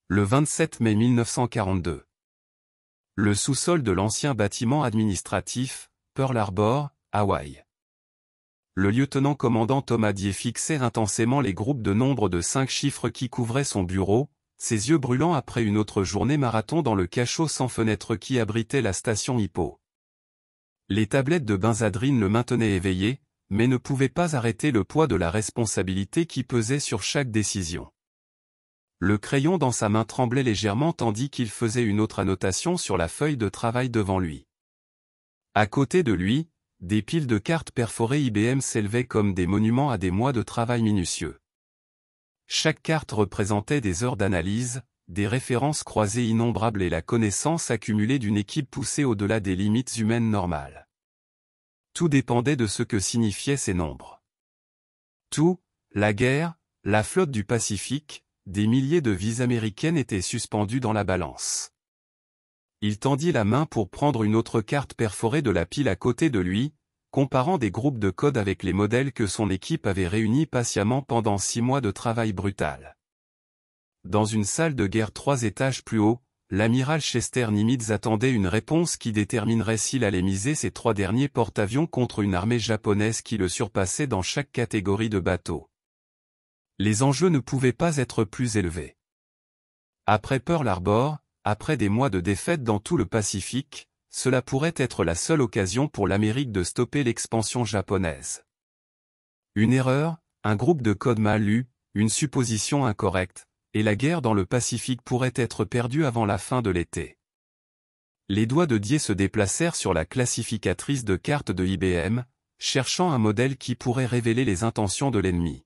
Le 27 mai 1942. Le sous-sol de l'ancien bâtiment administratif, Pearl Harbor, Hawaï. Le lieutenant-commandant Tom Adier fixait intensément les groupes de nombres de 5 chiffres qui couvraient son bureau, ses yeux brûlants après une autre journée marathon dans le cachot sans fenêtre qui abritait la station Hippo. Les tablettes de benzadrine le maintenaient éveillé, mais ne pouvaient pas arrêter le poids de la responsabilité qui pesait sur chaque décision. Le crayon dans sa main tremblait légèrement tandis qu'il faisait une autre annotation sur la feuille de travail devant lui. À côté de lui, des piles de cartes perforées IBM s'élevaient comme des monuments à des mois de travail minutieux. Chaque carte représentait des heures d'analyse, des références croisées innombrables et la connaissance accumulée d'une équipe poussée au-delà des limites humaines normales. Tout dépendait de ce que signifiaient ces nombres. Tout, la guerre, la flotte du Pacifique, des milliers de vies américaines étaient suspendues dans la balance. Il tendit la main pour prendre une autre carte perforée de la pile à côté de lui, comparant des groupes de code avec les modèles que son équipe avait réunis patiemment pendant 6 mois de travail brutal. Dans une salle de guerre 3 étages plus haut, l'amiral Chester Nimitz attendait une réponse qui déterminerait s'il allait miser ses 3 derniers porte-avions contre une armée japonaise qui le surpassait dans chaque catégorie de bateaux. Les enjeux ne pouvaient pas être plus élevés. Après Pearl Harbor, après des mois de défaites dans tout le Pacifique, cela pourrait être la seule occasion pour l'Amérique de stopper l'expansion japonaise. Une erreur, un groupe de code mal lu, une supposition incorrecte, et la guerre dans le Pacifique pourrait être perdue avant la fin de l'été. Les doigts de Dier se déplacèrent sur la classificatrice de cartes de IBM, cherchant un modèle qui pourrait révéler les intentions de l'ennemi.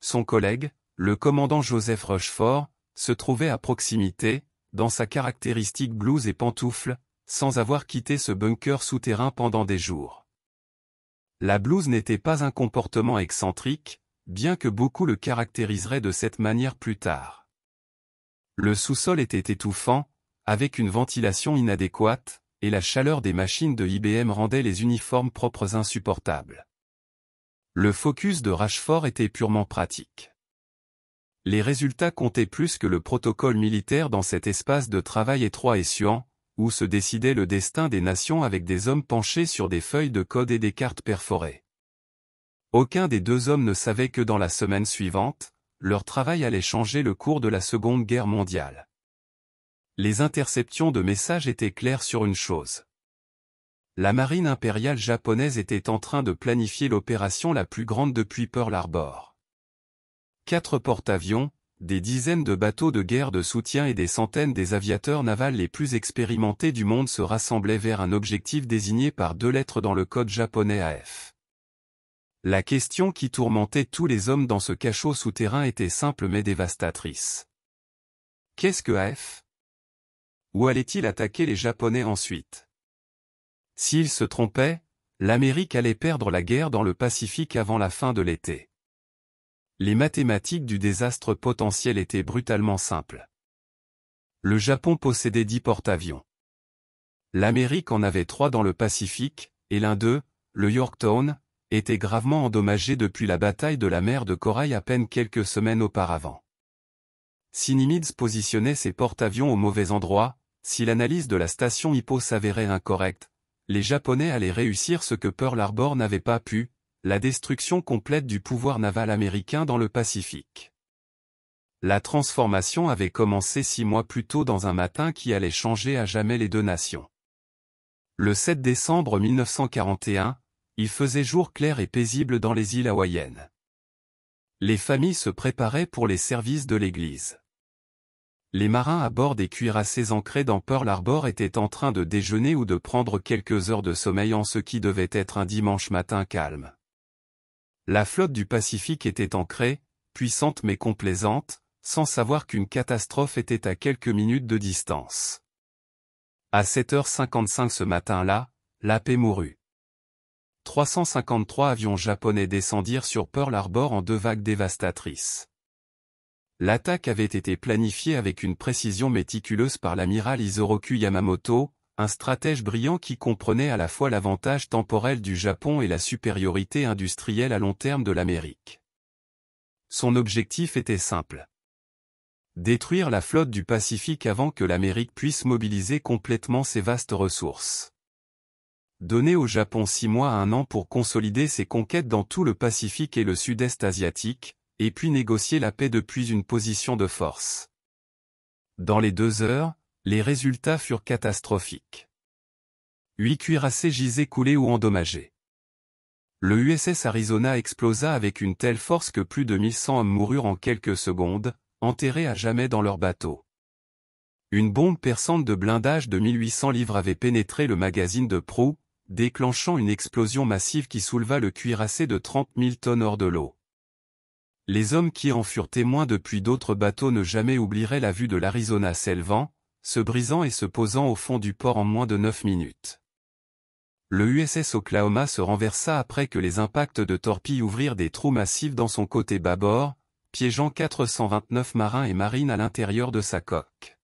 Son collègue, le commandant Joseph Rushford, se trouvait à proximité, dans sa caractéristique blouse et pantoufles, sans avoir quitté ce bunker souterrain pendant des jours. La blouse n'était pas un comportement excentrique, bien que beaucoup le caractériseraient de cette manière plus tard. Le sous-sol était étouffant, avec une ventilation inadéquate, et la chaleur des machines de IBM rendait les uniformes propres insupportables. Le focus de Rushford était purement pratique. Les résultats comptaient plus que le protocole militaire dans cet espace de travail étroit et suant, où se décidait le destin des nations avec des hommes penchés sur des feuilles de code et des cartes perforées. Aucun des deux hommes ne savait que dans la semaine suivante, leur travail allait changer le cours de la Seconde Guerre mondiale. Les interceptions de messages étaient claires sur une chose. La marine impériale japonaise était en train de planifier l'opération la plus grande depuis Pearl Harbor. 4 porte-avions, des dizaines de bateaux de guerre de soutien et des centaines des aviateurs navals les plus expérimentés du monde se rassemblaient vers un objectif désigné par 2 lettres dans le code japonais AF. La question qui tourmentait tous les hommes dans ce cachot souterrain était simple mais dévastatrice. Qu'est-ce que AF? Où allait-il attaquer les Japonais ensuite? S'il se trompait, l'Amérique allait perdre la guerre dans le Pacifique avant la fin de l'été. Les mathématiques du désastre potentiel étaient brutalement simples. Le Japon possédait 10 porte-avions. L'Amérique en avait 3 dans le Pacifique, et l'un d'eux, le Yorktown, était gravement endommagé depuis la bataille de la mer de Corail à peine quelques semaines auparavant. Si Nimitz positionnait ses porte-avions au mauvais endroit, si l'analyse de la station Hippo s'avérait incorrecte, les Japonais allaient réussir ce que Pearl Harbor n'avait pas pu, la destruction complète du pouvoir naval américain dans le Pacifique. La transformation avait commencé 6 mois plus tôt dans un matin qui allait changer à jamais les deux nations. Le 7 décembre 1941, il faisait jour clair et paisible dans les îles hawaïennes. Les familles se préparaient pour les services de l'église. Les marins à bord des cuirassés ancrés dans Pearl Harbor étaient en train de déjeuner ou de prendre quelques heures de sommeil en ce qui devait être un dimanche matin calme. La flotte du Pacifique était ancrée, puissante mais complaisante, sans savoir qu'une catastrophe était à quelques minutes de distance. À 7h55 ce matin-là, la paix mourut. 353 avions japonais descendirent sur Pearl Harbor en 2 vagues dévastatrices. L'attaque avait été planifiée avec une précision méticuleuse par l'amiral Isoroku Yamamoto, un stratège brillant qui comprenait à la fois l'avantage temporel du Japon et la supériorité industrielle à long terme de l'Amérique. Son objectif était simple. Détruire la flotte du Pacifique avant que l'Amérique puisse mobiliser complètement ses vastes ressources. Donner au Japon 6 mois à 1 an pour consolider ses conquêtes dans tout le Pacifique et le Sud-Est asiatique, et puis négocier la paix depuis une position de force. Dans les 2 heures, les résultats furent catastrophiques. 8 cuirassés gisaient coulés ou endommagés. Le USS Arizona explosa avec une telle force que plus de 1100 hommes moururent en quelques secondes, enterrés à jamais dans leur bateau. Une bombe perçante de blindage de 1800 livres avait pénétré le magazine de proue, déclenchant une explosion massive qui souleva le cuirassé de 30 000 tonnes hors de l'eau. Les hommes qui en furent témoins depuis d'autres bateaux ne jamais oublieraient la vue de l'Arizona s'élevant, se brisant et se posant au fond du port en moins de 9 minutes. Le USS Oklahoma se renversa après que les impacts de torpilles ouvrirent des trous massifs dans son côté bâbord, piégeant 429 marins et marines à l'intérieur de sa coque.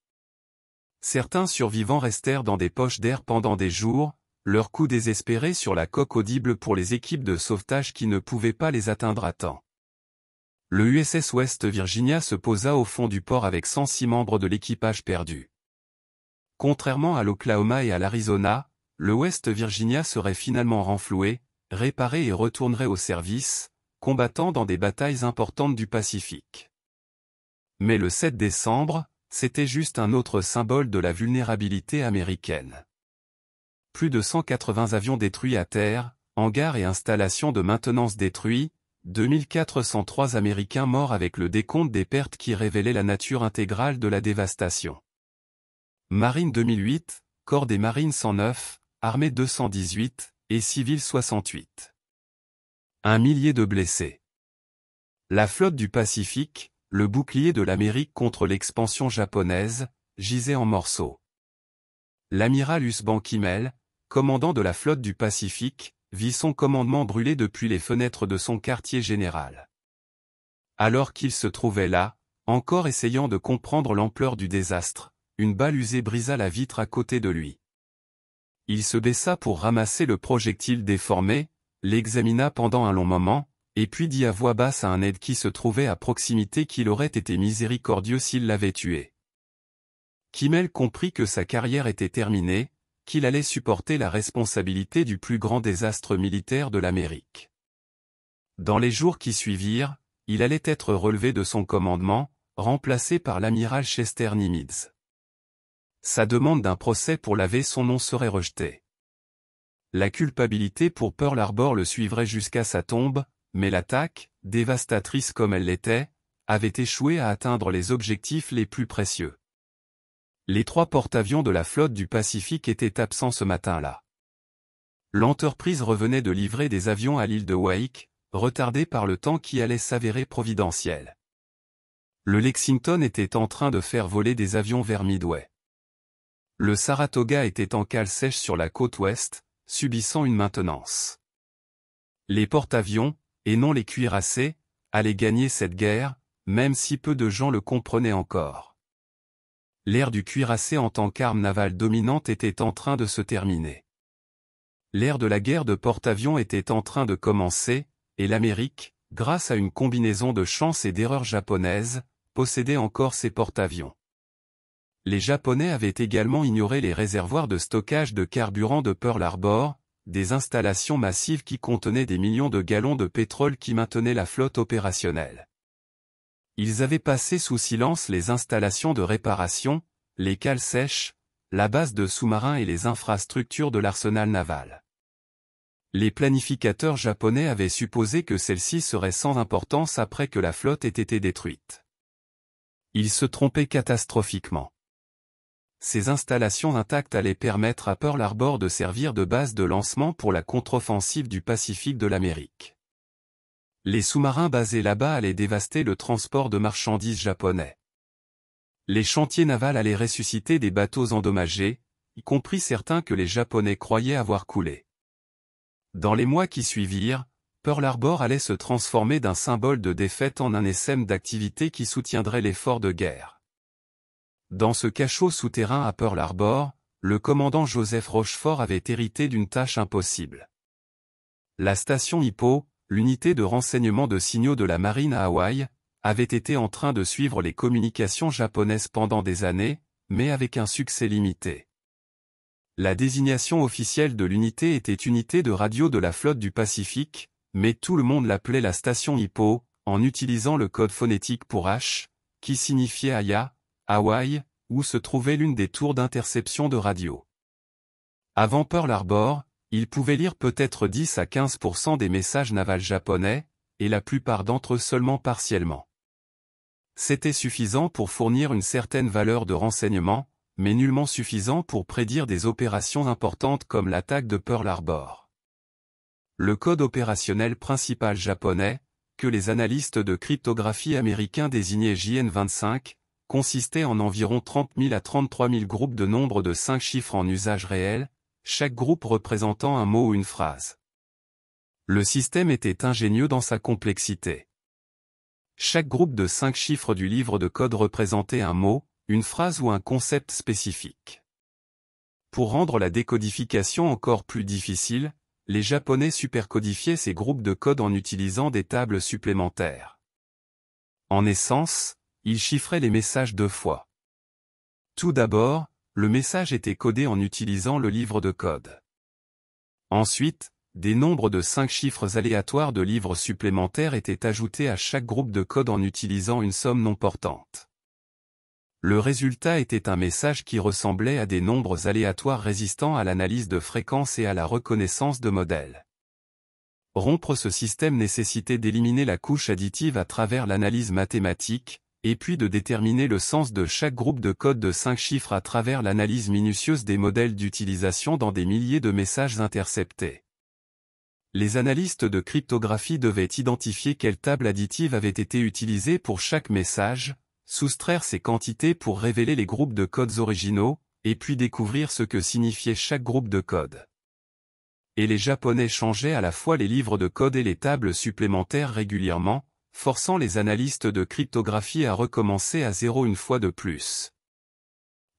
Certains survivants restèrent dans des poches d'air pendant des jours, leurs coups désespérés sur la coque audibles pour les équipes de sauvetage qui ne pouvaient pas les atteindre à temps. Le USS West Virginia se posa au fond du port avec 106 membres de l'équipage perdus. Contrairement à l'Oklahoma et à l'Arizona, le West Virginia serait finalement renfloué, réparé et retournerait au service, combattant dans des batailles importantes du Pacifique. Mais le 7 décembre, c'était juste un autre symbole de la vulnérabilité américaine. Plus de 180 avions détruits à terre, hangars et installations de maintenance détruits, 2403 Américains morts avec le décompte des pertes qui révélait la nature intégrale de la dévastation. Marine 2008, Corps des Marines 109, Armée 218, et Civils 68. 1 millier de blessés. La flotte du Pacifique, le bouclier de l'Amérique contre l'expansion japonaise, gisait en morceaux. L'amiral Usban Kimmel, commandant de la flotte du Pacifique, vit son commandement brûler depuis les fenêtres de son quartier général. Alors qu'il se trouvait là, encore essayant de comprendre l'ampleur du désastre, une balle usée brisa la vitre à côté de lui. Il se baissa pour ramasser le projectile déformé, l'examina pendant un long moment, et puis dit à voix basse à un aide qui se trouvait à proximité qu'il aurait été miséricordieux s'il l'avait tué. Kimmel comprit que sa carrière était terminée, qu'il allait supporter la responsabilité du plus grand désastre militaire de l'Amérique. Dans les jours qui suivirent, il allait être relevé de son commandement, remplacé par l'amiral Chester Nimitz. Sa demande d'un procès pour laver son nom serait rejetée. La culpabilité pour Pearl Harbor le suivrait jusqu'à sa tombe, mais l'attaque, dévastatrice comme elle l'était, avait échoué à atteindre les objectifs les plus précieux. Les 3 porte-avions de la flotte du Pacifique étaient absents ce matin-là. L'entreprise revenait de livrer des avions à l'île de Wake, retardée par le temps qui allait s'avérer providentiel. Le Lexington était en train de faire voler des avions vers Midway. Le Saratoga était en cale sèche sur la côte ouest, subissant une maintenance. Les porte-avions, et non les cuirassés, allaient gagner cette guerre, même si peu de gens le comprenaient encore. L'ère du cuirassé en tant qu'arme navale dominante était en train de se terminer. L'ère de la guerre de porte-avions était en train de commencer, et l'Amérique, grâce à une combinaison de chance et d'erreurs japonaises, possédait encore ses porte-avions. Les Japonais avaient également ignoré les réservoirs de stockage de carburant de Pearl Harbor, des installations massives qui contenaient des millions de gallons de pétrole qui maintenaient la flotte opérationnelle. Ils avaient passé sous silence les installations de réparation, les cales sèches, la base de sous-marins et les infrastructures de l'arsenal naval. Les planificateurs japonais avaient supposé que celle-ci serait sans importance après que la flotte ait été détruite. Ils se trompaient catastrophiquement. Ces installations intactes allaient permettre à Pearl Harbor de servir de base de lancement pour la contre-offensive du Pacifique de l'Amérique. Les sous-marins basés là-bas allaient dévaster le transport de marchandises japonais. Les chantiers navals allaient ressusciter des bateaux endommagés, y compris certains que les Japonais croyaient avoir coulés. Dans les mois qui suivirent, Pearl Harbor allait se transformer d'un symbole de défaite en un essaim d'activités qui soutiendrait l'effort de guerre. Dans ce cachot souterrain à Pearl Harbor, le commandant Joseph Rochefort avait hérité d'une tâche impossible. La station Hippo, l'unité de renseignement de signaux de la marine à Hawaï, avait été en train de suivre les communications japonaises pendant des années, mais avec un succès limité. La désignation officielle de l'unité était Unité de radio de la flotte du Pacifique, mais tout le monde l'appelait la station Hippo, en utilisant le code phonétique pour H, qui signifiait Aya, Hawaï, où se trouvait l'une des tours d'interception de radio. Avant Pearl Harbor, il pouvait lire peut-être 10 à 15% des messages navals japonais, et la plupart d'entre eux seulement partiellement. C'était suffisant pour fournir une certaine valeur de renseignement, mais nullement suffisant pour prédire des opérations importantes comme l'attaque de Pearl Harbor. Le code opérationnel principal japonais, que les analystes de cryptographie américains désignaient JN25, consistait en environ 30 000 à 33 000 groupes de nombres de 5 chiffres en usage réel, chaque groupe représentant un mot ou une phrase. Le système était ingénieux dans sa complexité. Chaque groupe de 5 chiffres du livre de code représentait un mot, une phrase ou un concept spécifique. Pour rendre la décodification encore plus difficile, les Japonais supercodifiaient ces groupes de code en utilisant des tables supplémentaires. En essence, ils chiffraient les messages 2 fois. Tout d'abord, le message était codé en utilisant le livre de code. Ensuite, des nombres de 5 chiffres aléatoires de livres supplémentaires étaient ajoutés à chaque groupe de code en utilisant une somme non portante. Le résultat était un message qui ressemblait à des nombres aléatoires résistants à l'analyse de fréquences et à la reconnaissance de modèles. Rompre ce système nécessitait d'éliminer la couche additive à travers l'analyse mathématique, et puis de déterminer le sens de chaque groupe de code de 5 chiffres à travers l'analyse minutieuse des modèles d'utilisation dans des milliers de messages interceptés. Les analystes de cryptographie devaient identifier quelle table additive avait été utilisée pour chaque message, soustraire ces quantités pour révéler les groupes de codes originaux, et puis découvrir ce que signifiait chaque groupe de code. Et les Japonais changeaient à la fois les livres de code et les tables supplémentaires régulièrement, forçant les analystes de cryptographie à recommencer à zéro une fois de plus.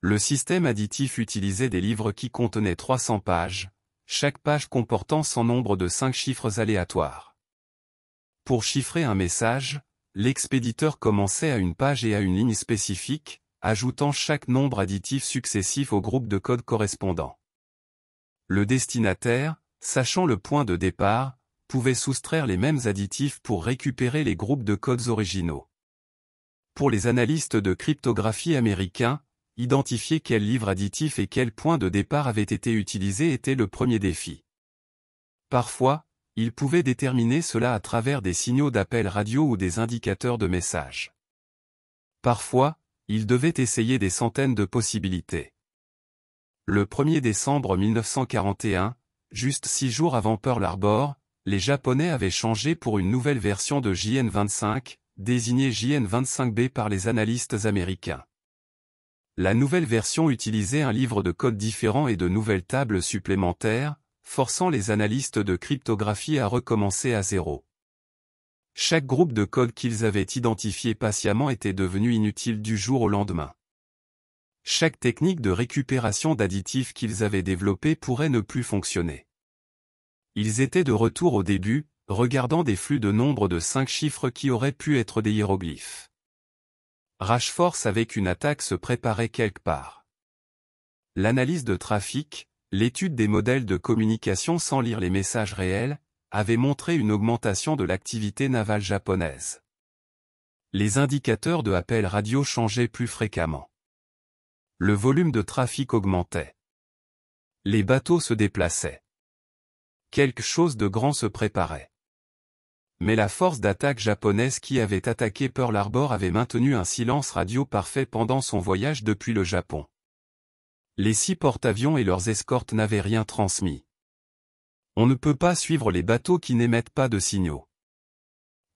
Le système additif utilisait des livres qui contenaient 300 pages, chaque page comportant son nombre de 5 chiffres aléatoires. Pour chiffrer un message, l'expéditeur commençait à une page et à une ligne spécifique, ajoutant chaque nombre additif successif au groupe de code correspondant. Le destinataire, sachant le point de départ, pouvait soustraire les mêmes additifs pour récupérer les groupes de codes originaux. Pour les analystes de cryptographie américains, identifier quel livre additif et quel point de départ avait été utilisé était le premier défi. Parfois, ils pouvaient déterminer cela à travers des signaux d'appel radio ou des indicateurs de messages. Parfois, ils devaient essayer des centaines de possibilités. Le 1er décembre 1941, juste 6 jours avant Pearl Harbor, les Japonais avaient changé pour une nouvelle version de JN25, désignée JN25B par les analystes américains. La nouvelle version utilisait un livre de code différent et de nouvelles tables supplémentaires, forçant les analystes de cryptographie à recommencer à zéro. Chaque groupe de code qu'ils avaient identifié patiemment était devenu inutile du jour au lendemain. Chaque technique de récupération d'additifs qu'ils avaient développée pourrait ne plus fonctionner. Ils étaient de retour au début, regardant des flux de nombres de 5 chiffres qui auraient pu être des hiéroglyphes. Rashford savait qu'une attaque se préparait quelque part. L'analyse de trafic, l'étude des modèles de communication sans lire les messages réels, avait montré une augmentation de l'activité navale japonaise. Les indicateurs de appel radio changeaient plus fréquemment. Le volume de trafic augmentait. Les bateaux se déplaçaient. Quelque chose de grand se préparait. Mais la force d'attaque japonaise qui avait attaqué Pearl Harbor avait maintenu un silence radio parfait pendant son voyage depuis le Japon. Les 6 porte-avions et leurs escortes n'avaient rien transmis. On ne peut pas suivre les bateaux qui n'émettent pas de signaux.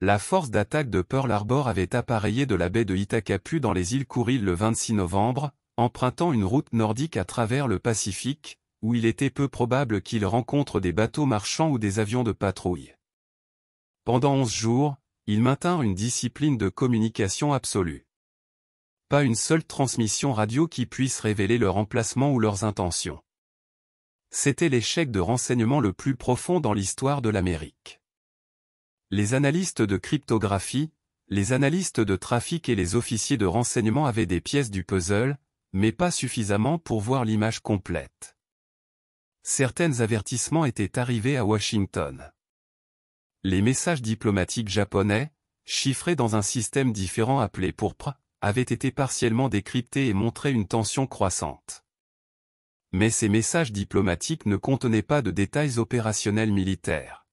La force d'attaque de Pearl Harbor avait appareillé de la baie de Itakapu dans les îles Kuril le 26 novembre, empruntant une route nordique à travers le Pacifique, où il était peu probable qu'il rencontre des bateaux marchands ou des avions de patrouille. Pendant 11 jours, ils maintinrent une discipline de communication absolue. Pas une seule transmission radio qui puisse révéler leur emplacement ou leurs intentions. C'était l'échec de renseignement le plus profond dans l'histoire de l'Amérique. Les analystes de cryptographie, Les analystes de trafic et les officiers de renseignement avaient des pièces du puzzle, mais pas suffisamment pour voir l'image complète. Certains avertissements étaient arrivés à Washington. Les messages diplomatiques japonais, chiffrés dans un système différent appelé pourpre, avaient été partiellement décryptés et montraient une tension croissante. Mais ces messages diplomatiques ne contenaient pas de détails opérationnels militaires.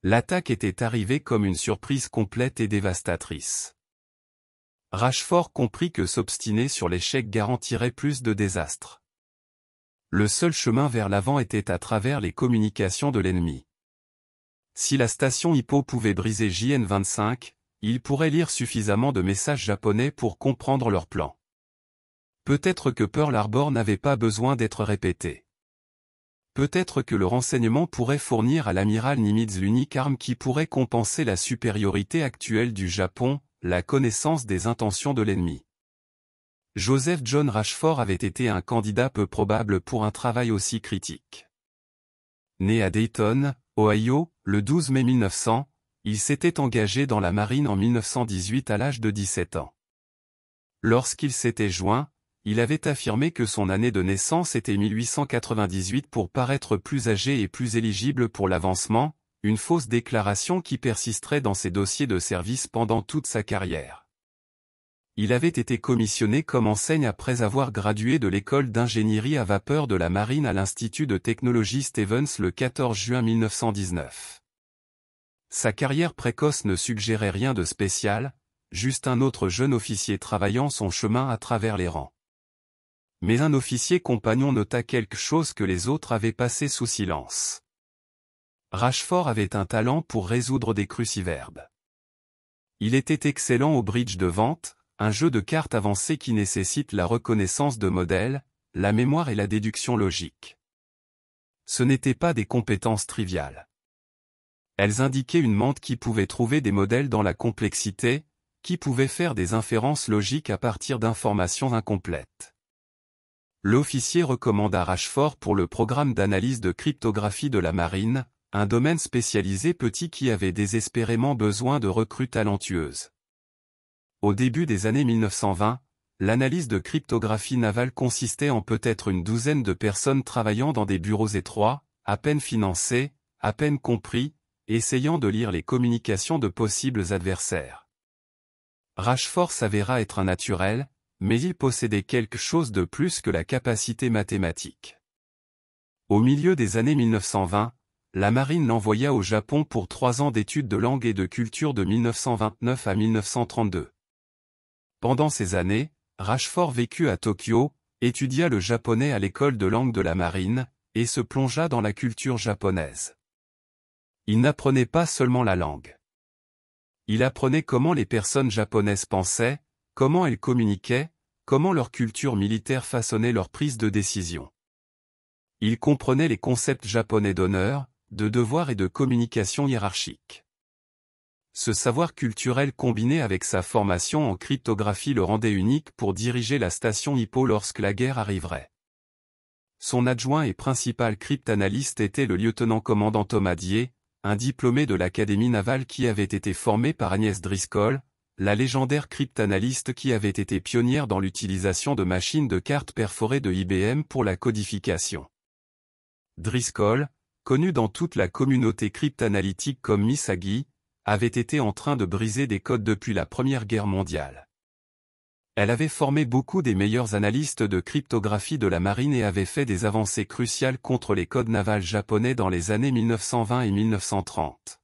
L'attaque était arrivée comme une surprise complète et dévastatrice. Rashford comprit que s'obstiner sur l'échec garantirait plus de désastres. Le seul chemin vers l'avant était à travers les communications de l'ennemi. Si la station Hippo pouvait briser JN-25, il pourrait lire suffisamment de messages japonais pour comprendre leur plan. Peut-être que Pearl Harbor n'avait pas besoin d'être répété. Peut-être que le renseignement pourrait fournir à l'amiral Nimitz l'unique arme qui pourrait compenser la supériorité actuelle du Japon, la connaissance des intentions de l'ennemi. Joseph John Rashford avait été un candidat peu probable pour un travail aussi critique. Né à Dayton, Ohio, le 12 mai 1900, il s'était engagé dans la marine en 1918 à l'âge de 17 ans. Lorsqu'il s'était joint, il avait affirmé que son année de naissance était 1898 pour paraître plus âgé et plus éligible pour l'avancement, une fausse déclaration qui persisterait dans ses dossiers de service pendant toute sa carrière. Il avait été commissionné comme enseigne après avoir gradué de l'école d'ingénierie à vapeur de la marine à l'Institut de technologie Stevens le 14 juin 1919. Sa carrière précoce ne suggérait rien de spécial, juste un autre jeune officier travaillant son chemin à travers les rangs. Mais un officier compagnon nota quelque chose que les autres avaient passé sous silence. Rashford avait un talent pour résoudre des cruciverbes. Il était excellent au bridge de vente, un jeu de cartes avancé qui nécessite la reconnaissance de modèles, la mémoire et la déduction logique. Ce n'étaient pas des compétences triviales. Elles indiquaient une mente qui pouvait trouver des modèles dans la complexité, qui pouvait faire des inférences logiques à partir d'informations incomplètes. L'officier recommanda Rashford pour le programme d'analyse de cryptographie de la marine, un domaine spécialisé petit qui avait désespérément besoin de recrues talentueuses. Au début des années 1920, l'analyse de cryptographie navale consistait en peut-être une douzaine de personnes travaillant dans des bureaux étroits, à peine financés, à peine compris, essayant de lire les communications de possibles adversaires. Rashford s'avéra être un naturel, mais il possédait quelque chose de plus que la capacité mathématique. Au milieu des années 1920, la marine l'envoya au Japon pour 3 ans d'études de langue et de culture de 1929 à 1932. Pendant ces années, Rashford vécut à Tokyo, étudia le japonais à l'école de langue de la marine, et se plongea dans la culture japonaise. Il n'apprenait pas seulement la langue. Il apprenait comment les personnes japonaises pensaient, comment elles communiquaient, comment leur culture militaire façonnait leur prise de décision. Il comprenait les concepts japonais d'honneur, de devoir et de communication hiérarchique. Ce savoir culturel combiné avec sa formation en cryptographie le rendait unique pour diriger la station Hippo lorsque la guerre arriverait. Son adjoint et principal cryptanalyste était le lieutenant-commandant Thomas Dier, un diplômé de l'Académie navale qui avait été formé par Agnès Driscoll, la légendaire cryptanalyste qui avait été pionnière dans l'utilisation de machines de cartes perforées de IBM pour la codification. Driscoll, connue dans toute la communauté cryptanalytique comme Miss Aggie, avait été en train de briser des codes depuis la Première Guerre mondiale. Elle avait formé beaucoup des meilleurs analystes de cryptographie de la marine et avait fait des avancées cruciales contre les codes navals japonais dans les années 1920 et 1930.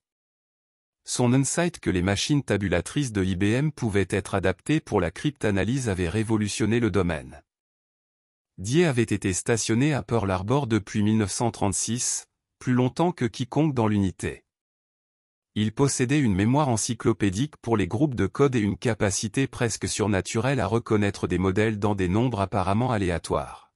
Son insight que les machines tabulatrices de IBM pouvaient être adaptées pour la cryptanalyse avait révolutionné le domaine. Dier avait été stationné à Pearl Harbor depuis 1936, plus longtemps que quiconque dans l'unité. Il possédait une mémoire encyclopédique pour les groupes de code et une capacité presque surnaturelle à reconnaître des modèles dans des nombres apparemment aléatoires.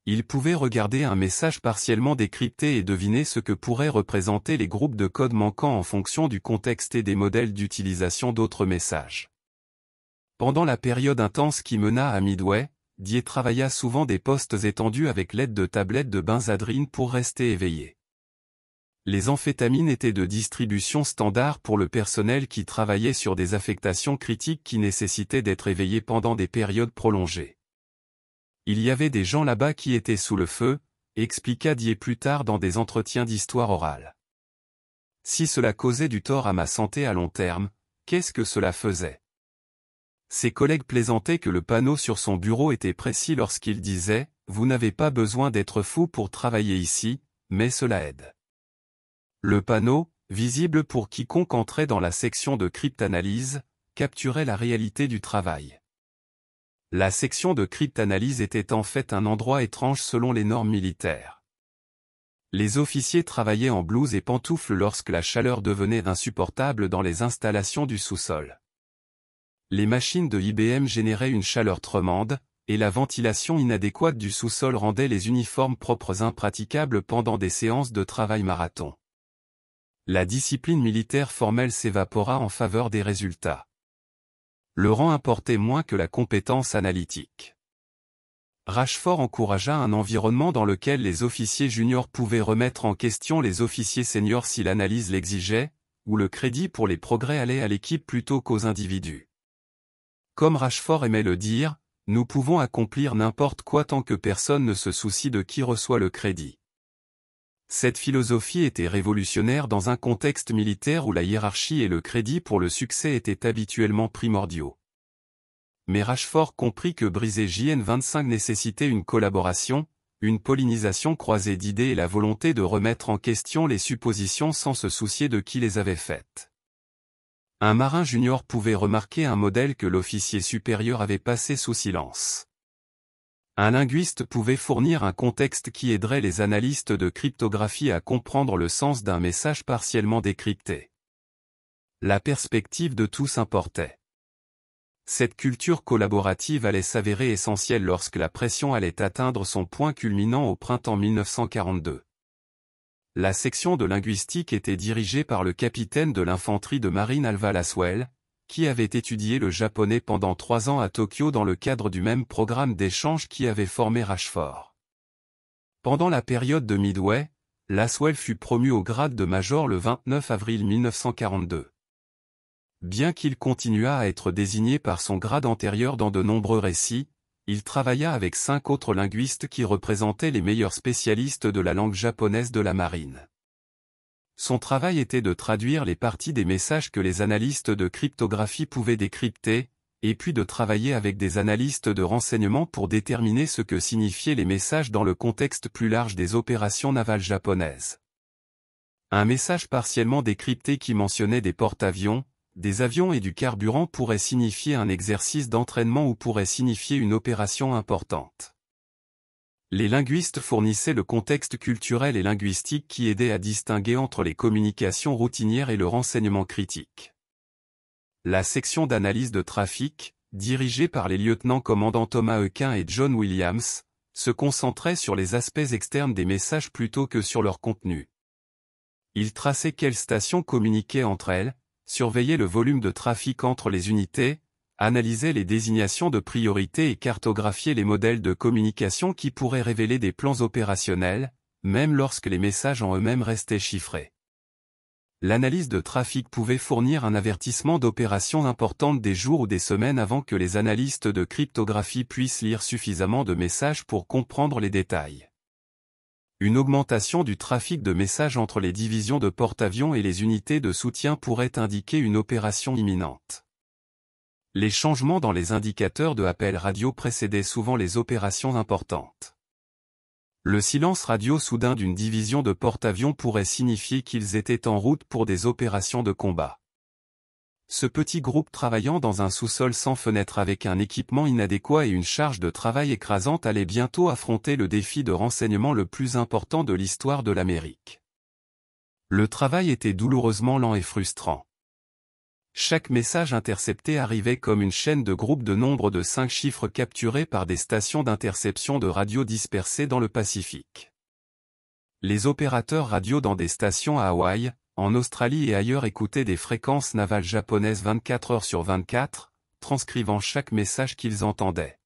Il pouvait regarder un message partiellement décrypté et deviner ce que pourraient représenter les groupes de code manquants en fonction du contexte et des modèles d'utilisation d'autres messages. Pendant la période intense qui mena à Midway, Dier travailla souvent des postes étendus avec l'aide de tablettes de benzadrine pour rester éveillé. Les amphétamines étaient de distribution standard pour le personnel qui travaillait sur des affectations critiques qui nécessitaient d'être éveillés pendant des périodes prolongées. Il y avait des gens là-bas qui étaient sous le feu, expliqua Dié plus tard dans des entretiens d'histoire orale. Si cela causait du tort à ma santé à long terme, qu'est-ce que cela faisait? Ses collègues plaisantaient que le panneau sur son bureau était précis lorsqu'il disait « Vous n'avez pas besoin d'être fou pour travailler ici, mais cela aide ». Le panneau, visible pour quiconque entrait dans la section de cryptanalyse, capturait la réalité du travail. La section de cryptanalyse était en fait un endroit étrange selon les normes militaires. Les officiers travaillaient en blouse et pantoufles lorsque la chaleur devenait insupportable dans les installations du sous-sol. Les machines de IBM généraient une chaleur tremende, et la ventilation inadéquate du sous-sol rendait les uniformes propres impraticables pendant des séances de travail marathon. La discipline militaire formelle s'évapora en faveur des résultats. Le rang importait moins que la compétence analytique. Rachford encouragea un environnement dans lequel les officiers juniors pouvaient remettre en question les officiers seniors si l'analyse l'exigeait, où le crédit pour les progrès allait à l'équipe plutôt qu'aux individus. Comme Rachford aimait le dire, nous pouvons accomplir n'importe quoi tant que personne ne se soucie de qui reçoit le crédit. Cette philosophie était révolutionnaire dans un contexte militaire où la hiérarchie et le crédit pour le succès étaient habituellement primordiaux. Mais Rachford comprit que briser JN25 nécessitait une collaboration, une pollinisation croisée d'idées et la volonté de remettre en question les suppositions sans se soucier de qui les avait faites. Un marin junior pouvait remarquer un modèle que l'officier supérieur avait passé sous silence. Un linguiste pouvait fournir un contexte qui aiderait les analystes de cryptographie à comprendre le sens d'un message partiellement décrypté. La perspective de tous importait. Cette culture collaborative allait s'avérer essentielle lorsque la pression allait atteindre son point culminant au printemps 1942. La section de linguistique était dirigée par le capitaine de l'infanterie de marine Alva Laswell, qui avait étudié le japonais pendant 3 ans à Tokyo dans le cadre du même programme d'échange qui avait formé Rachford. Pendant la période de Midway, Laswell fut promu au grade de major le 29 avril 1942. Bien qu'il continuât à être désigné par son grade antérieur dans de nombreux récits, il travailla avec 5 autres linguistes qui représentaient les meilleurs spécialistes de la langue japonaise de la marine. Son travail était de traduire les parties des messages que les analystes de cryptographie pouvaient décrypter, et puis de travailler avec des analystes de renseignement pour déterminer ce que signifiaient les messages dans le contexte plus large des opérations navales japonaises. Un message partiellement décrypté qui mentionnait des porte-avions, des avions et du carburant pourrait signifier un exercice d'entraînement ou pourrait signifier une opération importante. Les linguistes fournissaient le contexte culturel et linguistique qui aidait à distinguer entre les communications routinières et le renseignement critique. La section d'analyse de trafic, dirigée par les lieutenants-commandants Thomas Equin et John Williams, se concentrait sur les aspects externes des messages plutôt que sur leur contenu. Ils traçaient quelles stations communiquaient entre elles, surveillaient le volume de trafic entre les unités, analyser les désignations de priorité et cartographier les modèles de communication qui pourraient révéler des plans opérationnels, même lorsque les messages en eux-mêmes restaient chiffrés. L'analyse de trafic pouvait fournir un avertissement d'opérations importantes des jours ou des semaines avant que les analystes de cryptographie puissent lire suffisamment de messages pour comprendre les détails. Une augmentation du trafic de messages entre les divisions de porte-avions et les unités de soutien pourrait indiquer une opération imminente. Les changements dans les indicateurs de appel radio précédaient souvent les opérations importantes. Le silence radio soudain d'une division de porte-avions pourrait signifier qu'ils étaient en route pour des opérations de combat. Ce petit groupe travaillant dans un sous-sol sans fenêtre avec un équipement inadéquat et une charge de travail écrasante allait bientôt affronter le défi de renseignement le plus important de l'histoire de l'Amérique. Le travail était douloureusement lent et frustrant. Chaque message intercepté arrivait comme une chaîne de groupes de nombre de 5 chiffres capturés par des stations d'interception de radio dispersées dans le Pacifique. Les opérateurs radio dans des stations à Hawaï, en Australie et ailleurs écoutaient des fréquences navales japonaises 24 heures sur 24, transcrivant chaque message qu'ils entendaient.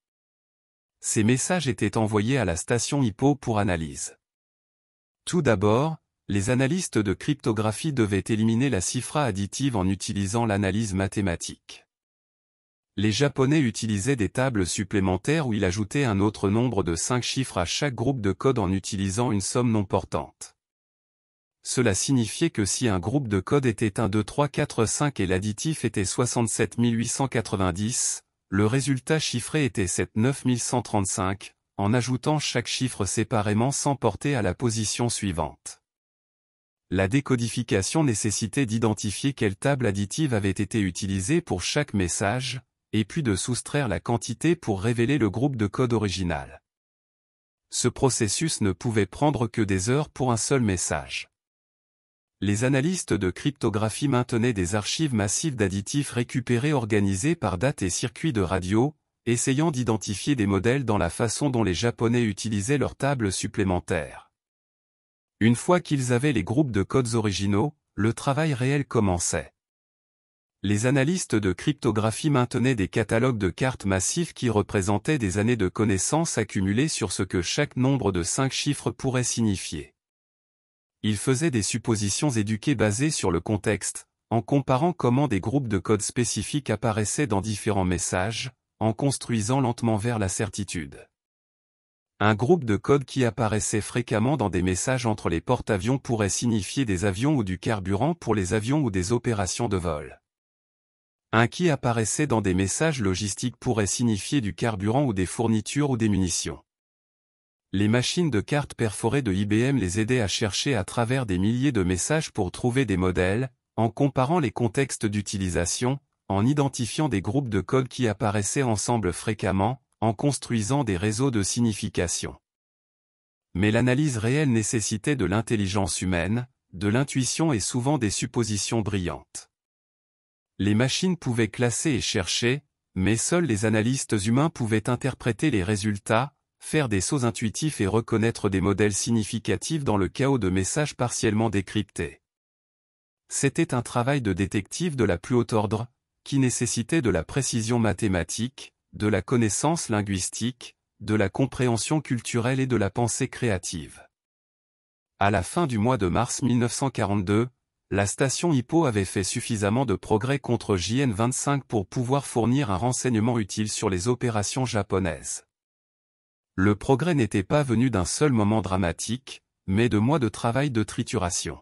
Ces messages étaient envoyés à la station Hippo pour analyse. Tout d'abord, Les analystes de cryptographie devaient éliminer la cifra additive en utilisant l'analyse mathématique. Les Japonais utilisaient des tables supplémentaires où ils ajoutaient un autre nombre de 5 chiffres à chaque groupe de code en utilisant une somme non portante. Cela signifiait que si un groupe de code était 1, 2, 3, 4, 5 et l'additif était 67 890, le résultat chiffré était 7, 9135, en ajoutant chaque chiffre séparément sans porter à la position suivante. La décodification nécessitait d'identifier quelle table additive avait été utilisée pour chaque message, et puis de soustraire la quantité pour révéler le groupe de code original. Ce processus ne pouvait prendre que des heures pour un seul message. Les analystes de cryptographie maintenaient des archives massives d'additifs récupérés organisés par date et circuits de radio, essayant d'identifier des modèles dans la façon dont les Japonais utilisaient leurs tables supplémentaires. Une fois qu'ils avaient les groupes de codes originaux, le travail réel commençait. Les analystes de cryptographie maintenaient des catalogues de cartes massifs qui représentaient des années de connaissances accumulées sur ce que chaque nombre de 5 chiffres pourrait signifier. Ils faisaient des suppositions éduquées basées sur le contexte, en comparant comment des groupes de codes spécifiques apparaissaient dans différents messages, en construisant lentement vers la certitude. Un groupe de code qui apparaissait fréquemment dans des messages entre les porte-avions pourrait signifier des avions ou du carburant pour les avions ou des opérations de vol. Un qui apparaissait dans des messages logistiques pourrait signifier du carburant ou des fournitures ou des munitions. Les machines de cartes perforées de IBM les aidaient à chercher à travers des milliers de messages pour trouver des modèles, en comparant les contextes d'utilisation, en identifiant des groupes de codes qui apparaissaient ensemble fréquemment, en construisant des réseaux de signification. Mais l'analyse réelle nécessitait de l'intelligence humaine, de l'intuition et souvent des suppositions brillantes. Les machines pouvaient classer et chercher, mais seuls les analystes humains pouvaient interpréter les résultats, faire des sauts intuitifs et reconnaître des modèles significatifs dans le chaos de messages partiellement décryptés. C'était un travail de détective de la plus haute ordre, qui nécessitait de la précision mathématique, de la connaissance linguistique, de la compréhension culturelle et de la pensée créative. À la fin du mois de mars 1942, la station Hippo avait fait suffisamment de progrès contre JN-25 pour pouvoir fournir un renseignement utile sur les opérations japonaises. Le progrès n'était pas venu d'un seul moment dramatique, mais de mois de travail de trituration.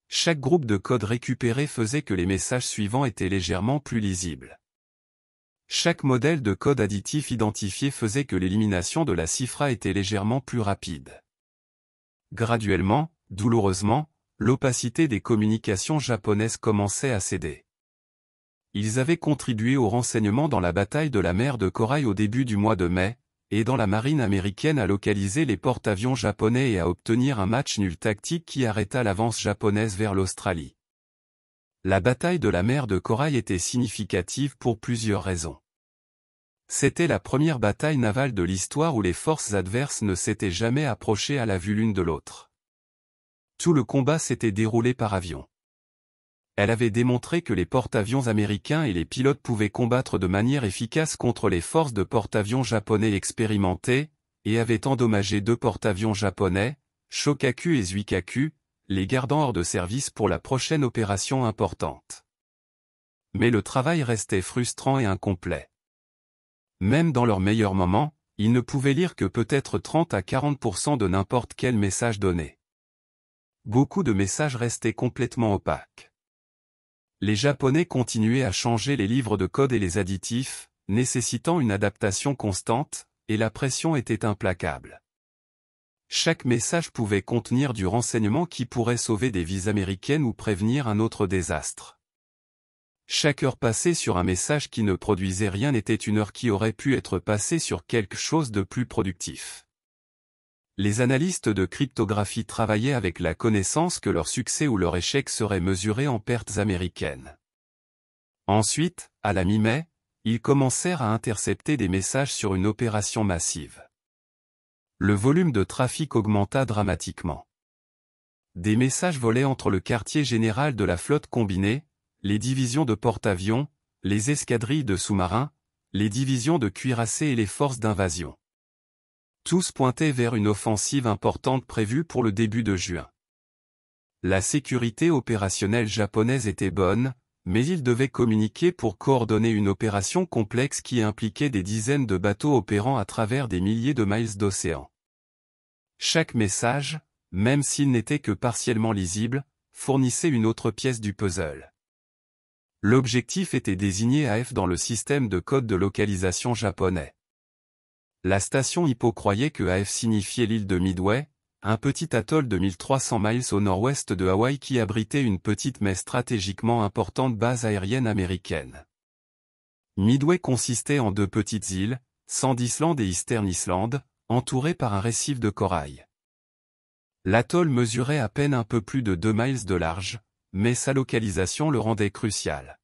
Chaque groupe de code récupéré faisait que les messages suivants étaient légèrement plus lisibles. Chaque modèle de code additif identifié faisait que l'élimination de la cifra était légèrement plus rapide. Graduellement, douloureusement, l'opacité des communications japonaises commençait à céder. Ils avaient contribué au renseignement dans la bataille de la mer de Corail au début du mois de mai, et dans la marine américaine à localiser les porte-avions japonais et à obtenir un match nul tactique qui arrêta l'avance japonaise vers l'Australie. La bataille de la mer de Corail était significative pour plusieurs raisons. C'était la première bataille navale de l'histoire où les forces adverses ne s'étaient jamais approchées à la vue l'une de l'autre. Tout le combat s'était déroulé par avion. Elle avait démontré que les porte-avions américains et les pilotes pouvaient combattre de manière efficace contre les forces de porte-avions japonais expérimentés, et avait endommagé 2 porte-avions japonais, Shokaku et Zuikaku, les gardant hors de service pour la prochaine opération importante. Mais le travail restait frustrant et incomplet. Même dans leurs meilleurs moments, ils ne pouvaient lire que peut-être 30 à 40% de n'importe quel message donné. Beaucoup de messages restaient complètement opaques. Les Japonais continuaient à changer les livres de code et les additifs, nécessitant une adaptation constante, et la pression était implacable. Chaque message pouvait contenir du renseignement qui pourrait sauver des vies américaines ou prévenir un autre désastre. Chaque heure passée sur un message qui ne produisait rien était une heure qui aurait pu être passée sur quelque chose de plus productif. Les analystes de cryptographie travaillaient avec la connaissance que leur succès ou leur échec serait mesuré en pertes américaines. Ensuite, à la mi-mai, ils commencèrent à intercepter des messages sur une opération massive. Le volume de trafic augmenta dramatiquement. Des messages volaient entre le quartier général de la flotte combinée, les divisions de porte-avions, les escadrilles de sous-marins, les divisions de cuirassés et les forces d'invasion. Tous pointaient vers une offensive importante prévue pour le début de juin. La sécurité opérationnelle japonaise était bonne, mais ils devaient communiquer pour coordonner une opération complexe qui impliquait des dizaines de bateaux opérant à travers des milliers de miles d'océan. Chaque message, même s'il n'était que partiellement lisible, fournissait une autre pièce du puzzle. L'objectif était désigné AF dans le système de code de localisation japonais. La station Hippo croyait que AF signifiait l'île de Midway, un petit atoll de 1300 miles au nord-ouest de Hawaï qui abritait une petite mais stratégiquement importante base aérienne américaine. Midway consistait en 2 petites îles, Sand Island et Eastern Island, entourées par un récif de corail. L'atoll mesurait à peine un peu plus de 2 miles de large, mais sa localisation le rendait crucial.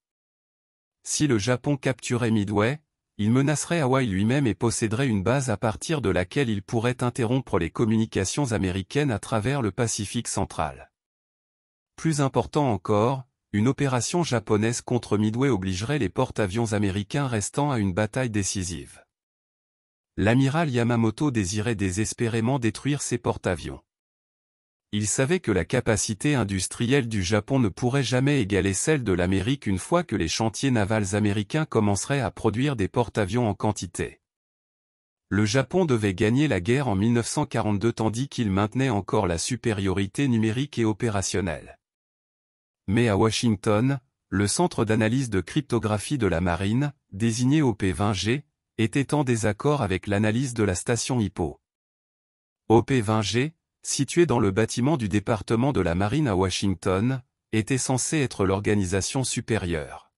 Si le Japon capturait Midway, il menacerait Hawaï lui-même et posséderait une base à partir de laquelle il pourrait interrompre les communications américaines à travers le Pacifique central. Plus important encore, une opération japonaise contre Midway obligerait les porte-avions américains restant à une bataille décisive. L'amiral Yamamoto désirait désespérément détruire ces porte-avions. Il savait que la capacité industrielle du Japon ne pourrait jamais égaler celle de l'Amérique une fois que les chantiers navals américains commenceraient à produire des porte-avions en quantité. Le Japon devait gagner la guerre en 1942 tandis qu'il maintenait encore la supériorité numérique et opérationnelle. Mais à Washington, le Centre d'analyse de cryptographie de la marine, désigné OP-20G, était en désaccord avec l'analyse de la station Hippo. OP-20G, situé dans le bâtiment du département de la marine à Washington, était censé être l'organisation supérieure.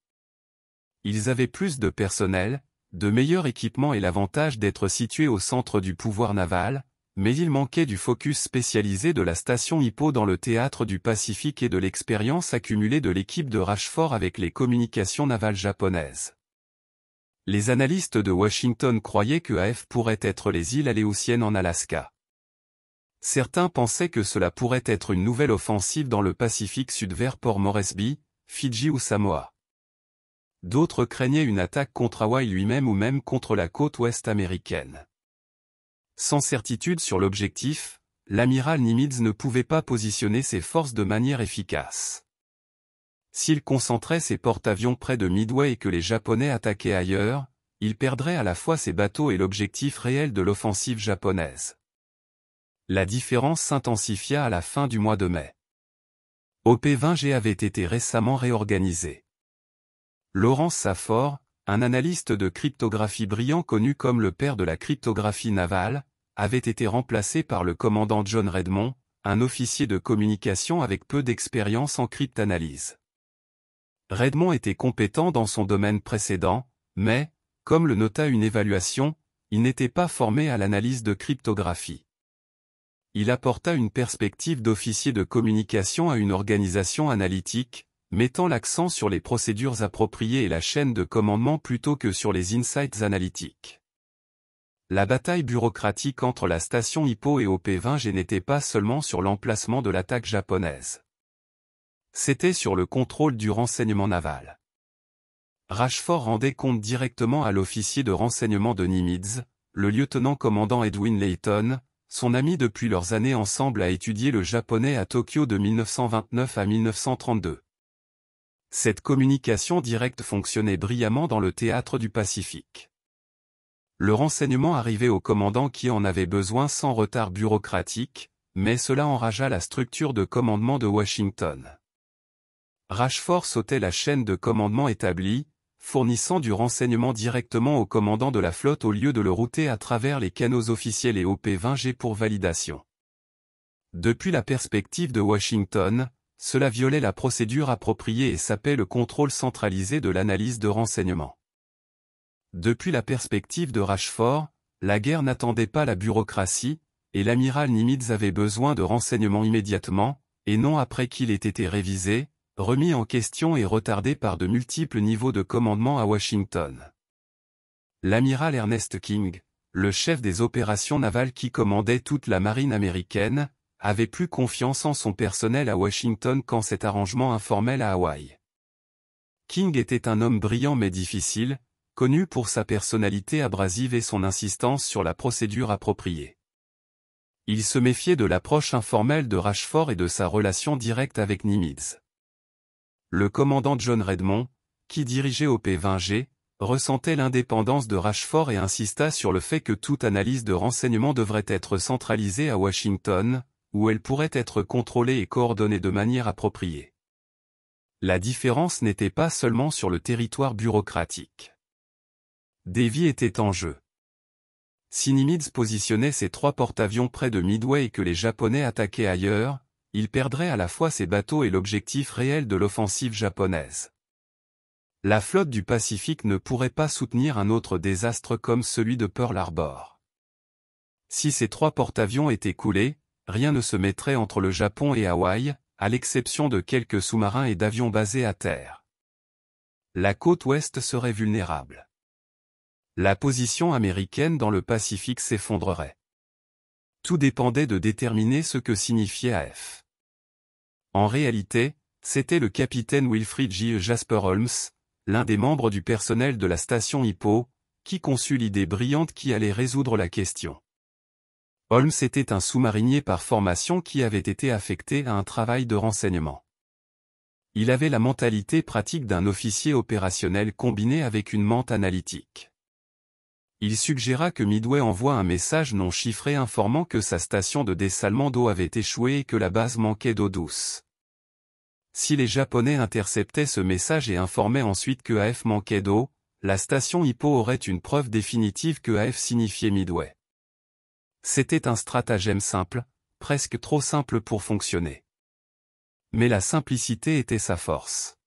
Ils avaient plus de personnel, de meilleurs équipements et l'avantage d'être situés au centre du pouvoir naval, mais il manquait du focus spécialisé de la station Hippo dans le théâtre du Pacifique et de l'expérience accumulée de l'équipe de Rashford avec les communications navales japonaises. Les analystes de Washington croyaient que AF pourrait être les îles Aléoutiennes en Alaska. Certains pensaient que cela pourrait être une nouvelle offensive dans le Pacifique Sud vers Port Moresby, Fidji ou Samoa. D'autres craignaient une attaque contre Hawaï lui-même ou même contre la côte ouest américaine. Sans certitude sur l'objectif, l'amiral Nimitz ne pouvait pas positionner ses forces de manière efficace. S'il concentrait ses porte-avions près de Midway et que les Japonais attaquaient ailleurs, il perdrait à la fois ses bateaux et l'objectif réel de l'offensive japonaise. La différence s'intensifia à la fin du mois de mai. OP-20G avait été récemment réorganisé. Lawrence Safford, un analyste de cryptographie brillant connu comme le père de la cryptographie navale, avait été remplacé par le commandant John Redmond, un officier de communication avec peu d'expérience en cryptanalyse. Redmond était compétent dans son domaine précédent, mais, comme le nota une évaluation, il n'était pas formé à l'analyse de cryptographie. Il apporta une perspective d'officier de communication à une organisation analytique, mettant l'accent sur les procédures appropriées et la chaîne de commandement plutôt que sur les insights analytiques. La bataille bureaucratique entre la station Hippo et OP-20G n'était pas seulement sur l'emplacement de l'attaque japonaise. C'était sur le contrôle du renseignement naval. Rashford rendait compte directement à l'officier de renseignement de Nimitz, le lieutenant-commandant Edwin Layton, son ami depuis leurs années ensemble à étudier le japonais à Tokyo de 1929 à 1932. Cette communication directe fonctionnait brillamment dans le théâtre du Pacifique. Le renseignement arrivait au commandant qui en avait besoin sans retard bureaucratique, mais cela enragea la structure de commandement de Washington. Rashford sautait la chaîne de commandement établie, fournissant du renseignement directement au commandant de la flotte au lieu de le router à travers les canaux officiels et OP-20G pour validation. Depuis la perspective de Washington, cela violait la procédure appropriée et sapait le contrôle centralisé de l'analyse de renseignement. Depuis la perspective de Rashford, la guerre n'attendait pas la bureaucratie, et l'amiral Nimitz avait besoin de renseignements immédiatement, et non après qu'il ait été révisé, remis en question et retardé par de multiples niveaux de commandement à Washington. L'amiral Ernest King, le chef des opérations navales qui commandait toute la marine américaine, avait plus confiance en son personnel à Washington qu'en cet arrangement informel à Hawaï. King était un homme brillant mais difficile, connu pour sa personnalité abrasive et son insistance sur la procédure appropriée. Il se méfiait de l'approche informelle de Rachford et de sa relation directe avec Nimitz. Le commandant John Redmond, qui dirigeait OP-20G, ressentait l'indépendance de Rachford et insista sur le fait que toute analyse de renseignement devrait être centralisée à Washington, où elle pourrait être contrôlée et coordonnée de manière appropriée. La différence n'était pas seulement sur le territoire bureaucratique. Des vies étaient en jeu. Si Nimitz positionnait ses 3 porte-avions près de Midway et que les Japonais attaquaient ailleurs, il perdrait à la fois ses bateaux et l'objectif réel de l'offensive japonaise. La flotte du Pacifique ne pourrait pas soutenir un autre désastre comme celui de Pearl Harbor. Si ces 3 porte-avions étaient coulés, rien ne se mettrait entre le Japon et Hawaï, à l'exception de quelques sous-marins et d'avions basés à terre. La côte ouest serait vulnérable. La position américaine dans le Pacifique s'effondrerait. Tout dépendait de déterminer ce que signifiait AF. En réalité, c'était le capitaine Wilfrid J. Jasper Holmes, l'un des membres du personnel de la station Hippo, qui conçut l'idée brillante qui allait résoudre la question. Holmes était un sous-marinier par formation qui avait été affecté à un travail de renseignement. Il avait la mentalité pratique d'un officier opérationnel combiné avec une mente analytique. Il suggéra que Midway envoie un message non chiffré informant que sa station de dessalement d'eau avait échoué et que la base manquait d'eau douce. Si les Japonais interceptaient ce message et informaient ensuite que AF manquait d'eau, la station Hippo aurait une preuve définitive que AF signifiait Midway. C'était un stratagème simple, presque trop simple pour fonctionner. Mais la simplicité était sa force.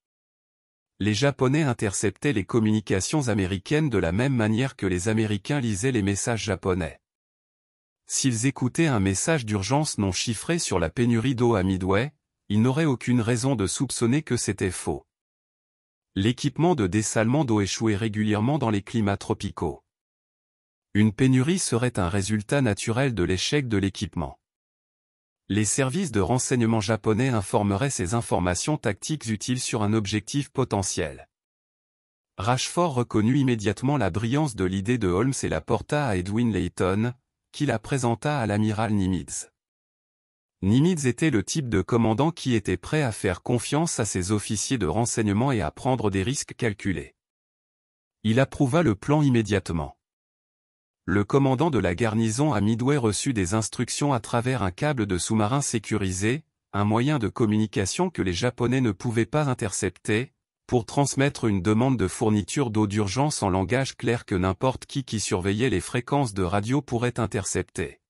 Les Japonais interceptaient les communications américaines de la même manière que les Américains lisaient les messages japonais. S'ils écoutaient un message d'urgence non chiffré sur la pénurie d'eau à Midway, ils n'auraient aucune raison de soupçonner que c'était faux. L'équipement de dessalement d'eau échouait régulièrement dans les climats tropicaux. Une pénurie serait un résultat naturel de l'échec de l'équipement. Les services de renseignement japonais informaraient ces informations tactiques utiles sur un objectif potentiel. Rachford reconnut immédiatement la brillance de l'idée de Holmes et la porta à Edwin Layton, qui la présenta à l'amiral Nimitz. Nimitz était le type de commandant qui était prêt à faire confiance à ses officiers de renseignement et à prendre des risques calculés. Il approuva le plan immédiatement. Le commandant de la garnison à Midway reçut des instructions à travers un câble de sous-marin sécurisé, un moyen de communication que les Japonais ne pouvaient pas intercepter, pour transmettre une demande de fourniture d'eau d'urgence en langage clair que n'importe qui surveillait les fréquences de radio pourrait intercepter.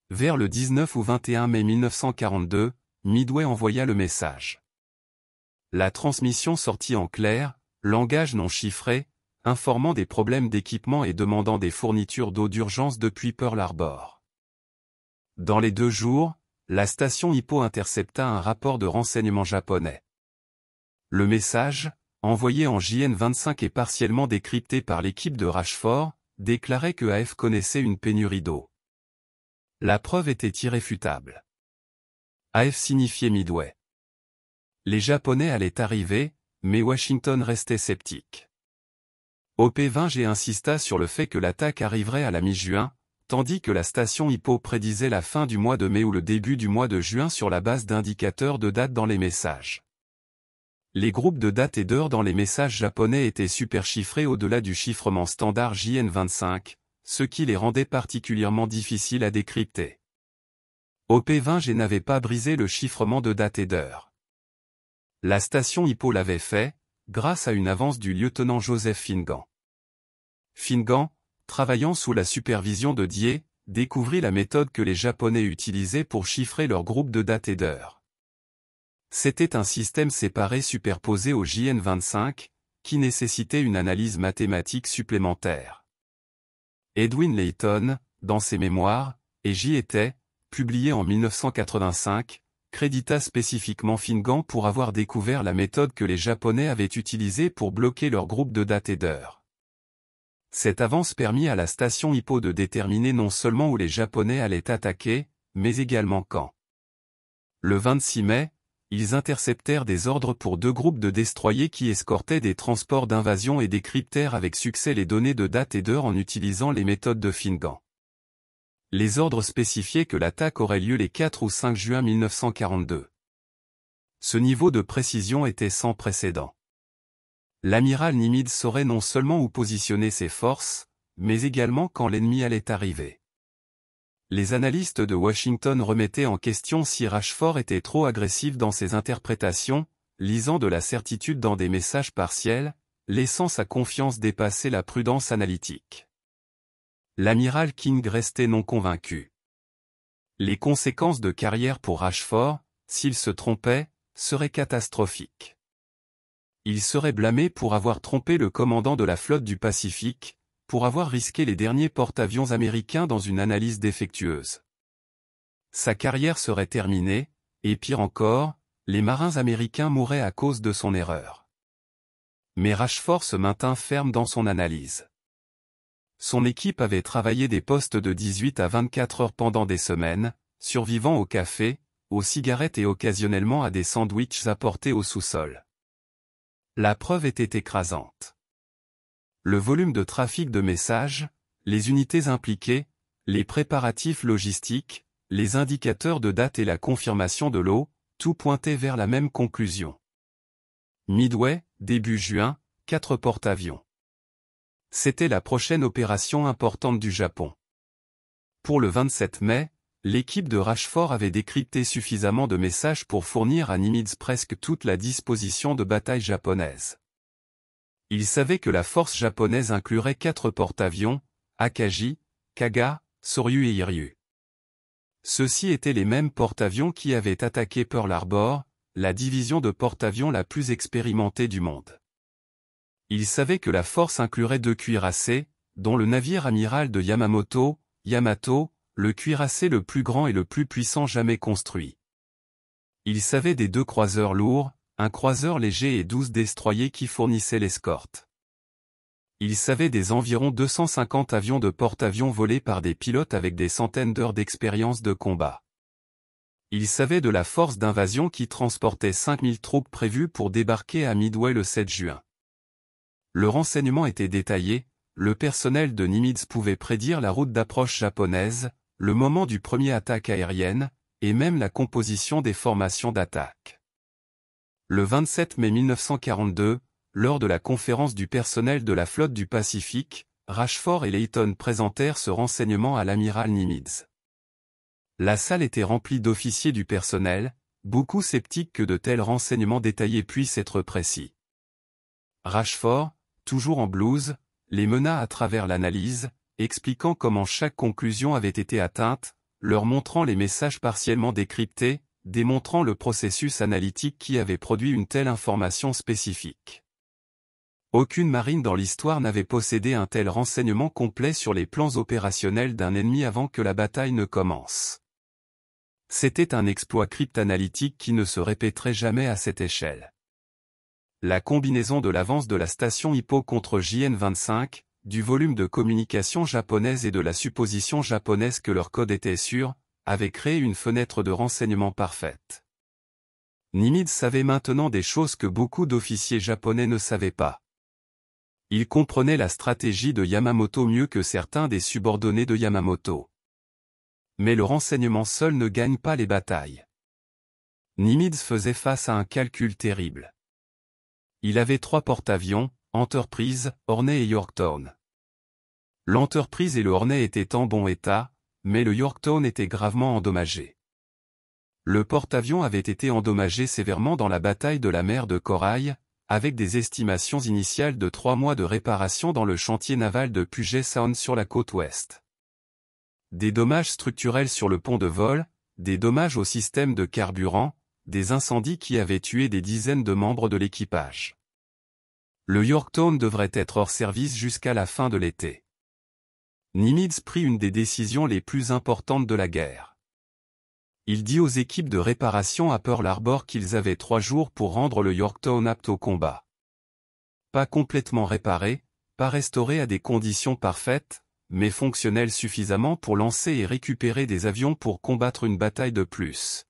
Vers le 19 ou 21 mai 1942, Midway envoya le message. La transmission sortit en clair, langage non chiffré, informant des problèmes d'équipement et demandant des fournitures d'eau d'urgence depuis Pearl Harbor. Dans les 2 jours, la station Hippo intercepta un rapport de renseignement japonais. Le message, envoyé en JN-25 et partiellement décrypté par l'équipe de Rachford, déclarait que AF connaissait une pénurie d'eau. La preuve était irréfutable. AF signifiait Midway. Les Japonais allaient arriver, mais Washington restait sceptique. OP-20G insista sur le fait que l'attaque arriverait à la mi-juin, tandis que la station Hippo prédisait la fin du mois de mai ou le début du mois de juin sur la base d'indicateurs de date dans les messages. Les groupes de date et d'heure dans les messages japonais étaient superchiffrés au-delà du chiffrement standard JN-25, ce qui les rendait particulièrement difficiles à décrypter. OP-20G n'avait pas brisé le chiffrement de date et d'heure. La station Hippo l'avait fait, grâce à une avance du lieutenant Joseph Finnegan. Finnegan, travaillant sous la supervision de Die, découvrit la méthode que les Japonais utilisaient pour chiffrer leur groupe de date et d'heure. C'était un système séparé superposé au JN-25, qui nécessitait une analyse mathématique supplémentaire. Edwin Layton, dans ses mémoires, et J'y étais, publié en 1985, crédita spécifiquement Finnegan pour avoir découvert la méthode que les Japonais avaient utilisée pour bloquer leur groupe de date et d'heure. Cette avance permit à la station Hippo de déterminer non seulement où les Japonais allaient attaquer, mais également quand. Le 26 mai, ils interceptèrent des ordres pour 2 groupes de destroyers qui escortaient des transports d'invasion et décryptèrent avec succès les données de date et d'heure en utilisant les méthodes de Finnegan. Les ordres spécifiaient que l'attaque aurait lieu les 4 ou 5 juin 1942. Ce niveau de précision était sans précédent. L'amiral Nimitz saurait non seulement où positionner ses forces, mais également quand l'ennemi allait arriver. Les analystes de Washington remettaient en question si Rushford était trop agressif dans ses interprétations, lisant de la certitude dans des messages partiels, laissant sa confiance dépasser la prudence analytique. L'amiral King restait non convaincu. Les conséquences de carrière pour Rushford, s'il se trompait, seraient catastrophiques. Il serait blâmé pour avoir trompé le commandant de la flotte du Pacifique, pour avoir risqué les derniers porte-avions américains dans une analyse défectueuse. Sa carrière serait terminée, et pire encore, les marins américains mourraient à cause de son erreur. Mais Rushford se maintint ferme dans son analyse. Son équipe avait travaillé des postes de 18 à 24 heures pendant des semaines, survivant au café, aux cigarettes et occasionnellement à des sandwichs apportés au sous-sol. La preuve était écrasante. Le volume de trafic de messages, les unités impliquées, les préparatifs logistiques, les indicateurs de date et la confirmation de l'eau, tout pointait vers la même conclusion. Midway, début juin, 4 porte-avions. C'était la prochaine opération importante du Japon. Pour le 27 mai, l'équipe de Rushford avait décrypté suffisamment de messages pour fournir à Nimitz presque toute la disposition de bataille japonaise. Il savait que la force japonaise inclurait 4 porte-avions, Akagi, Kaga, Soryu et Hiryu. Ceux-ci étaient les mêmes porte-avions qui avaient attaqué Pearl Harbor, la division de porte-avions la plus expérimentée du monde. Il savait que la force inclurait 2 cuirassés, dont le navire amiral de Yamamoto, Yamato, le cuirassé le plus grand et le plus puissant jamais construit. Il savait des 2 croiseurs lourds, un croiseur léger et 12 destroyers qui fournissaient l'escorte. Il savait des environ 250 avions de porte-avions volés par des pilotes avec des centaines d'heures d'expérience de combat. Il savait de la force d'invasion qui transportait 5000 troupes prévues pour débarquer à Midway le 7 juin. Le renseignement était détaillé, le personnel de Nimitz pouvait prédire la route d'approche japonaise, le moment du premier attaque aérienne, et même la composition des formations d'attaque. Le 27 mai 1942, lors de la conférence du personnel de la flotte du Pacifique, Rushford et Layton présentèrent ce renseignement à l'amiral Nimitz. La salle était remplie d'officiers du personnel, beaucoup sceptiques que de tels renseignements détaillés puissent être précis. Rushford, toujours en blouse, les mena à travers l'analyse, expliquant comment chaque conclusion avait été atteinte, leur montrant les messages partiellement décryptés, démontrant le processus analytique qui avait produit une telle information spécifique. Aucune marine dans l'histoire n'avait possédé un tel renseignement complet sur les plans opérationnels d'un ennemi avant que la bataille ne commence. C'était un exploit cryptanalytique qui ne se répéterait jamais à cette échelle. La combinaison de l'avance de la station Hippo contre JN-25, du volume de communication japonaise et de la supposition japonaise que leur code était sûr, avait créé une fenêtre de renseignement parfaite. Nimitz savait maintenant des choses que beaucoup d'officiers japonais ne savaient pas. Il comprenait la stratégie de Yamamoto mieux que certains des subordonnés de Yamamoto. Mais le renseignement seul ne gagne pas les batailles. Nimitz faisait face à un calcul terrible. Il avait 3 porte-avions, Enterprise, Hornet et Yorktown. L'Enterprise et le Hornet étaient en bon état, mais le Yorktown était gravement endommagé. Le porte-avions avait été endommagé sévèrement dans la bataille de la mer de Corail, avec des estimations initiales de 3 mois de réparation dans le chantier naval de Puget Sound sur la côte ouest. Des dommages structurels sur le pont de vol, des dommages au système de carburant, des incendies qui avaient tué des dizaines de membres de l'équipage. Le Yorktown devrait être hors service jusqu'à la fin de l'été. Nimitz prit une des décisions les plus importantes de la guerre. Il dit aux équipes de réparation à Pearl Harbor qu'ils avaient 3 jours pour rendre le Yorktown apte au combat. Pas complètement réparé, pas restauré à des conditions parfaites, mais fonctionnel suffisamment pour lancer et récupérer des avions pour combattre une bataille de plus.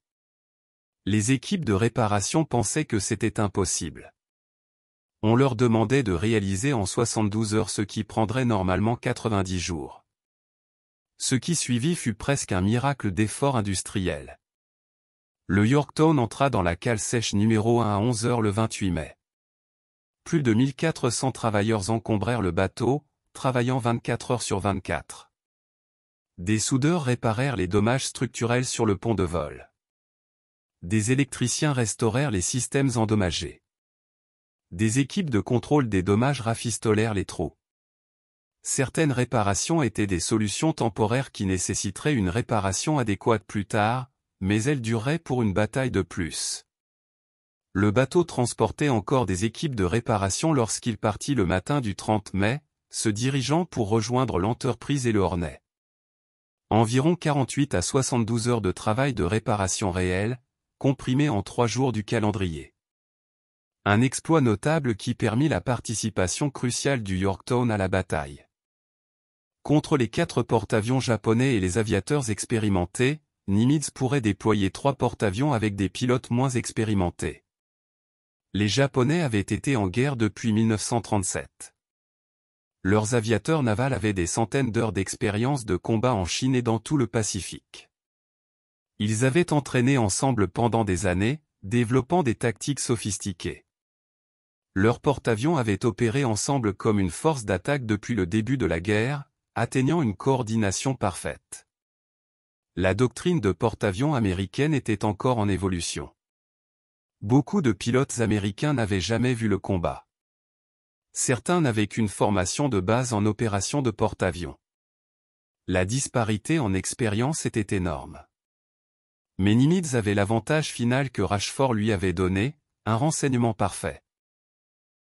Les équipes de réparation pensaient que c'était impossible. On leur demandait de réaliser en 72 heures ce qui prendrait normalement 90 jours. Ce qui suivit fut presque un miracle d'effort industriel. Le Yorktown entra dans la cale sèche numéro 1 à 11 h le 28 mai. Plus de 1400 travailleurs encombrèrent le bateau, travaillant 24 heures sur 24. Des soudeurs réparèrent les dommages structurels sur le pont de vol. Des électriciens restaurèrent les systèmes endommagés. Des équipes de contrôle des dommages rafistolèrent les trous. Certaines réparations étaient des solutions temporaires qui nécessiteraient une réparation adéquate plus tard, mais elles dureraient pour une bataille de plus. Le bateau transportait encore des équipes de réparation lorsqu'il partit le matin du 30 mai, se dirigeant pour rejoindre l'Enterprise et le Hornet. Environ 48 à 72 heures de travail de réparation réelle, comprimés en 3 jours du calendrier. Un exploit notable qui permit la participation cruciale du Yorktown à la bataille. Contre les 4 porte-avions japonais et les aviateurs expérimentés, Nimitz pourrait déployer 3 porte-avions avec des pilotes moins expérimentés. Les Japonais avaient été en guerre depuis 1937. Leurs aviateurs navals avaient des centaines d'heures d'expérience de combat en Chine et dans tout le Pacifique. Ils avaient entraîné ensemble pendant des années, développant des tactiques sophistiquées. Leurs porte-avions avaient opéré ensemble comme une force d'attaque depuis le début de la guerre, atteignant une coordination parfaite. La doctrine de porte-avions américaine était encore en évolution. Beaucoup de pilotes américains n'avaient jamais vu le combat. Certains n'avaient qu'une formation de base en opération de porte-avions. La disparité en expérience était énorme. Mais Nimitz avait l'avantage final que Rochefort lui avait donné, un renseignement parfait.